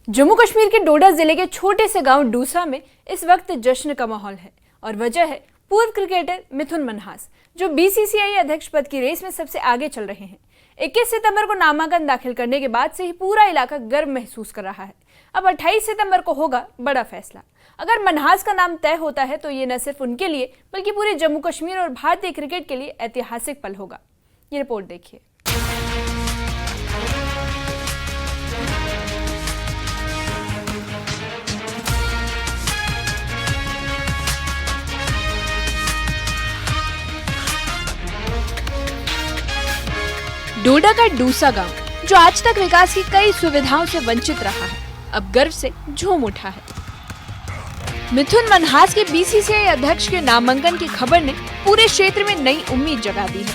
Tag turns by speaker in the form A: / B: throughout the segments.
A: जम्मू कश्मीर के डोडा जिले के छोटे से गांव डूसा में इस वक्त जश्न का माहौल है और वजह है पूर्व क्रिकेटर मिथुन मनहास, जो बीसीसीआई अध्यक्ष पद की रेस में सबसे आगे चल रहे हैं। 21 सितंबर को नामांकन दाखिल करने के बाद से ही पूरा इलाका गर्व महसूस कर रहा है। अब 28 सितंबर को होगा बड़ा फैसला। अगर मनहास का नाम तय होता है तो ये न सिर्फ उनके लिए बल्कि पूरे जम्मू कश्मीर और भारतीय क्रिकेट के लिए ऐतिहासिक पल होगा। ये रिपोर्ट देखिए। डोडा का डूसा गांव, जो आज तक विकास की कई सुविधाओं से वंचित रहा है, अब गर्व से झूम उठा है। मिथुन मनहास के बीसीसीआई अध्यक्ष के नामांकन की खबर ने पूरे क्षेत्र में नई उम्मीद जगा दी है।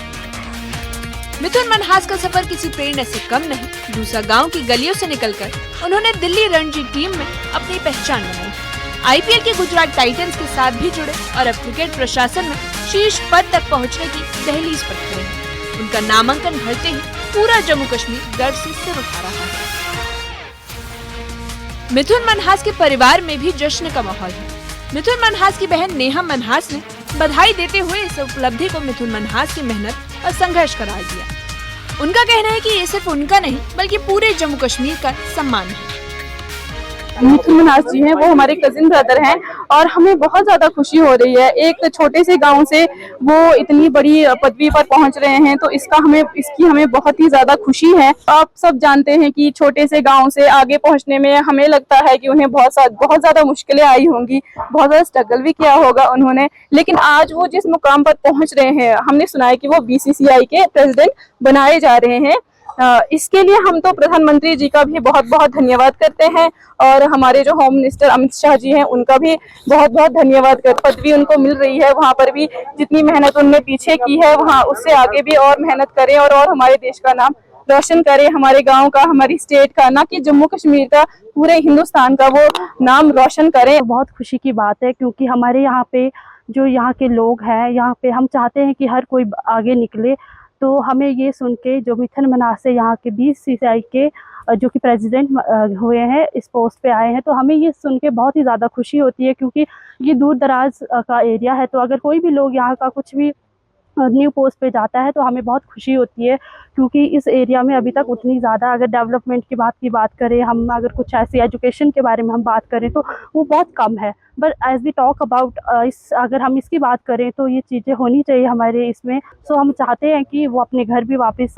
A: मिथुन मनहास का सफर किसी प्रेरणा से कम नहीं। डूसा गांव की गलियों से निकलकर उन्होंने दिल्ली रणजी टीम में अपनी पहचान बनाई। आईपीएल के गुजरात टाइटंस के साथ भी जुड़े और अब क्रिकेट प्रशासन में शीर्ष पद तक पहुंचने की दहलीज पर खड़े हैं। उनका नामांकन भरते ही पूरा जम्मू कश्मीर गर्व से सिर उठा रहा है। मिथुन मनहास के परिवार में भी जश्न का माहौल है। मिथुन मनहास की बहन नेहा मनहास ने बधाई देते हुए इस उपलब्धि को मिथुन मनहास की मेहनत और संघर्ष करार दिया। उनका कहना है कि ये सिर्फ उनका नहीं बल्कि पूरे जम्मू कश्मीर का सम्मान है।
B: मिथुन मनहास जी हैं, वो हमारे कजिन ब्रदर हैं और हमें बहुत ज्यादा खुशी हो रही है। एक छोटे से गांव से वो इतनी बड़ी पदवी पर पहुंच रहे हैं, तो इसकी हमें बहुत ही ज्यादा खुशी है। आप सब जानते हैं कि छोटे से गांव से आगे पहुंचने में हमें लगता है कि उन्हें बहुत ज्यादा मुश्किलें आई होंगी, बहुत ज्यादा स्ट्रगल भी किया होगा उन्होंने, लेकिन आज वो जिस मुकाम पर पहुंच रहे हैं, हमने सुना है कि वो बीसीसीआई के प्रेसिडेंट बनाए जा रहे हैं। इसके लिए हम तो प्रधानमंत्री जी का भी बहुत बहुत धन्यवाद करते हैं और हमारे जो होम मिनिस्टर अमित शाह जी हैं उनका भी बहुत बहुत धन्यवाद कर पदवी उनको मिल रही है, वहाँ पर भी जितनी मेहनत उनने पीछे की है वहाँ उससे आगे भी और मेहनत करें और हमारे देश का नाम रोशन करें, हमारे गांव का, हमारी स्टेट का, ना कि जम्मू कश्मीर का, पूरे हिंदुस्तान का वो नाम रोशन करें।
C: बहुत खुशी की बात है क्योंकि हमारे यहाँ पे जो यहाँ के लोग हैं, यहाँ पे हम चाहते हैं कि हर कोई आगे निकले। तो हमें ये सुन के जो मिथुन मनहास से यहाँ के बीसीसीआई के जो कि प्रेसिडेंट हुए हैं, इस पोस्ट पे आए हैं, तो हमें ये सुन के बहुत ही ज़्यादा खुशी होती है क्योंकि ये दूर दराज का एरिया है। तो अगर कोई भी लोग यहाँ का कुछ भी न्यू पोस्ट पे जाता है तो हमें बहुत खुशी होती है क्योंकि इस एरिया में अभी तक उतनी ज़्यादा अगर डेवलपमेंट की बात करें, हम अगर कुछ ऐसी एजुकेशन के बारे में हम बात करें तो वो बहुत कम है। But as we talk about अगर हम इसकी बात करें तो ये चीज़ें होनी चाहिए हमारे इसमें। सो हम चाहते हैं कि वो अपने घर भी वापस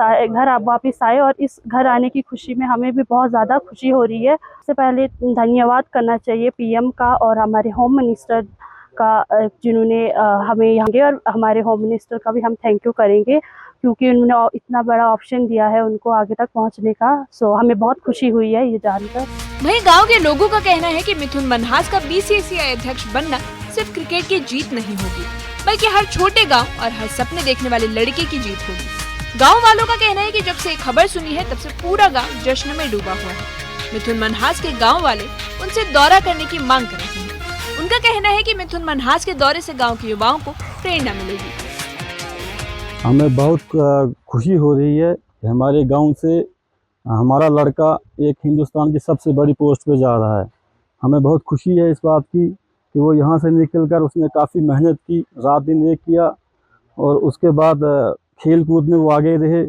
C: आए और इस घर आने की खुशी में हमें भी बहुत ज़्यादा खुशी हो रही है। सबसे पहले धन्यवाद करना चाहिए पीएम का और हमारे होम मिनिस्टर का, जिन्होंने हमें यहाँ, और हमारे होम मिनिस्टर का भी हम थैंक यू करेंगे क्योंकि उन्होंने इतना बड़ा ऑप्शन दिया है उनको आगे तक पहुँचने का। सो हमें बहुत खुशी हुई है ये जानकर।
A: वहीं गांव के लोगों का कहना है कि मिथुन मनहास का बीसीसीआई अध्यक्ष बनना सिर्फ क्रिकेट की जीत नहीं होगी बल्कि हर छोटे गांव और हर सपने देखने वाले लड़के की जीत होगी। गांव वालों का कहना है कि जब से खबर सुनी है तब से पूरा गांव जश्न में डूबा हुआ है। मिथुन मनहास के गाँव वाले उनसे दौरा करने की मांग कर रहे हैं। उनका कहना है कि मिथुन मनहास के दौरे से गांव के युवाओं को प्रेरणा मिलेगी।
D: हमें बहुत खुशी हो रही है कि हमारे गांव से हमारा लड़का एक हिंदुस्तान की सबसे बड़ी पोस्ट पे जा रहा है। हमें बहुत खुशी है इस बात की कि वो यहाँ से निकलकर उसने काफ़ी मेहनत की, रात दिन एक किया और उसके बाद खेल कूद में वो आगे रहे।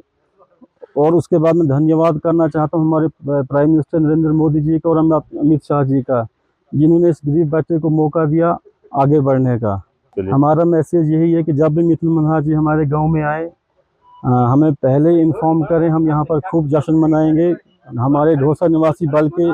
D: और उसके बाद मैं धन्यवाद करना चाहता हूँ हमारे प्राइम मिनिस्टर नरेंद्र मोदी जी का और अमित शाह जी का, जिन्होंने इस गरीब बच्चे को मौका दिया आगे बढ़ने का। हमारा मैसेज यही है कि जब भी मिथुन मनहास जी हमारे गांव में आए, हमें पहले इन्फॉर्म करें, हम यहाँ पर खूब जश्न मनाएंगे। हमारे ढोसा निवासी बल्कि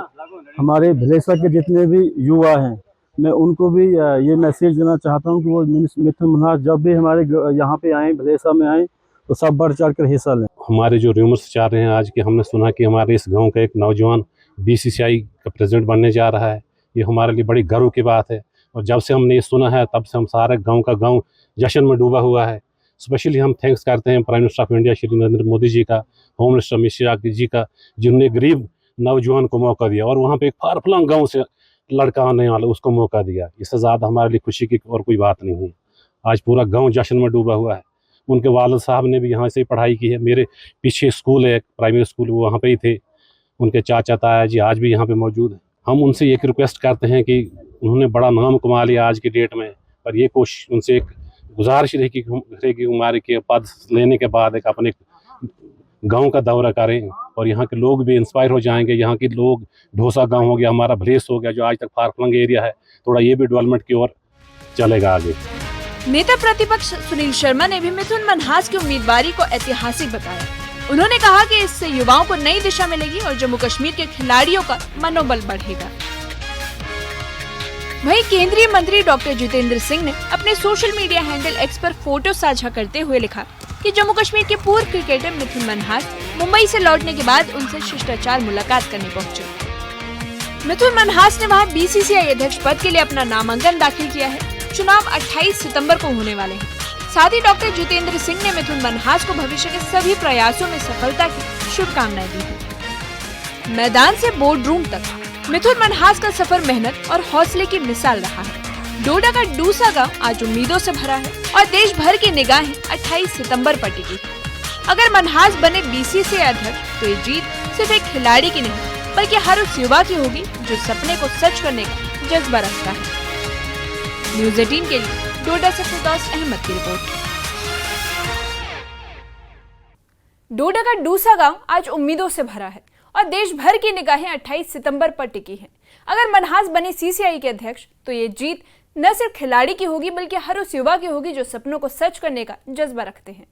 D: हमारे भलेसा के जितने भी युवा हैं, मैं उनको भी ये मैसेज देना चाहता हूँ कि वो मिथुन मनहास जब भी हमारे यहाँ पे आए, भलेसा में आए, तो सब बढ़ चढ़ कर हिस्सा लें।
E: हमारे जो रूमर्स चल रहे हैं आज के, हमने सुना कि हमारे इस गाँव का एक नौजवान बीसीसीआई का प्रेसिडेंट बनने जा रहा है। ये हमारे लिए बड़ी गर्व की बात है और जब से हमने ये सुना है तब से हम सारे गांव का गांव जश्न में डूबा हुआ है। स्पेशली हम थैंक्स करते हैं prime minister of India Shri Narendra Modi ji का, होम मिनिस्टर अमित शाह जी का, जिन्होंने गरीब नौजवान को मौका दिया और वहाँ पे एक फार फलंग गाँव से लड़का आने वाला उसको मौका दिया। इससे ज़्यादा हमारे लिए खुशी की और कोई बात नहीं है। आज पूरा गाँव जश्न में डूबा हुआ है। उनके वालिद साहब ने भी यहाँ से पढ़ाई की है। मेरे पीछे स्कूल है, प्राइमरी स्कूल, वो वहाँ पे ही थे। उनके चाचा ताया जी आज भी यहाँ पे मौजूद हैं। हम उनसे एक रिक्वेस्ट करते हैं कि उन्होंने बड़ा नाम कमा लिया आज की डेट में, पर ये कोशिश उनसे एक गुजारिश रहेगी हमारे के पद लेने के बाद एक अपने गांव का दौरा करें और यहाँ के लोग भी इंस्पायर हो जाएंगे। यहाँ के लोग, ढोसा गांव हो गया, हमारा भलेस हो गया जो आज तक फारफलंग एरिया है, थोड़ा ये भी डेवलपमेंट की ओर चलेगा आगे।
A: नेता प्रतिपक्ष सुनील शर्मा ने भी मिथुन मनहास की उम्मीदवारी को ऐतिहासिक बताया। उन्होंने कहा कि इससे युवाओं को नई दिशा मिलेगी और जम्मू कश्मीर के खिलाड़ियों का मनोबल बढ़ेगा। वहीं केंद्रीय मंत्री डॉक्टर जितेंद्र सिंह ने अपने सोशल मीडिया हैंडल एक्स पर फोटो साझा करते हुए लिखा कि जम्मू कश्मीर के पूर्व क्रिकेटर मिथुन मनहास मुंबई से लौटने के बाद उनसे शिष्टाचार मुलाकात करने पहुंचे। मिथुन मनहास ने वहां बीसीसीआई अध्यक्ष पद के लिए अपना नामांकन दाखिल किया है। चुनाव 28 सितंबर को होने वाले हैं। साथ ही डॉक्टर जितेंद्र सिंह ने मिथुन मनहास को भविष्य के सभी प्रयासों में सफलता की शुभकामनाएं दी हैं। मैदान से बोर्ड रूम तक मिथुन मनहास का सफर मेहनत और हौसले की मिसाल रहा है। डोडा का डूसा गांव आज उम्मीदों से भरा है और देश भर की निगाहें 28 सितंबर पर टिकी है। अगर मनहास बने बीसीसीआई अध्यक्ष तो ये जीत सिर्फ एक खिलाड़ी की नहीं बल्कि हर उस युवा की होगी जो सपने को सच करने का जज्बा रखता है। न्यूज़ 18 के लिए डोडा से फिरदौस अहमद की रिपोर्ट। डोडा का डूसा गांव आज उम्मीदों से भरा है और देश भर की निगाहें 28 सितंबर पर टिकी हैं। अगर मनहास बने सीसीआई के अध्यक्ष तो ये जीत न सिर्फ खिलाड़ी की होगी बल्कि हर उस युवा की होगी जो सपनों को सच करने का जज्बा रखते हैं।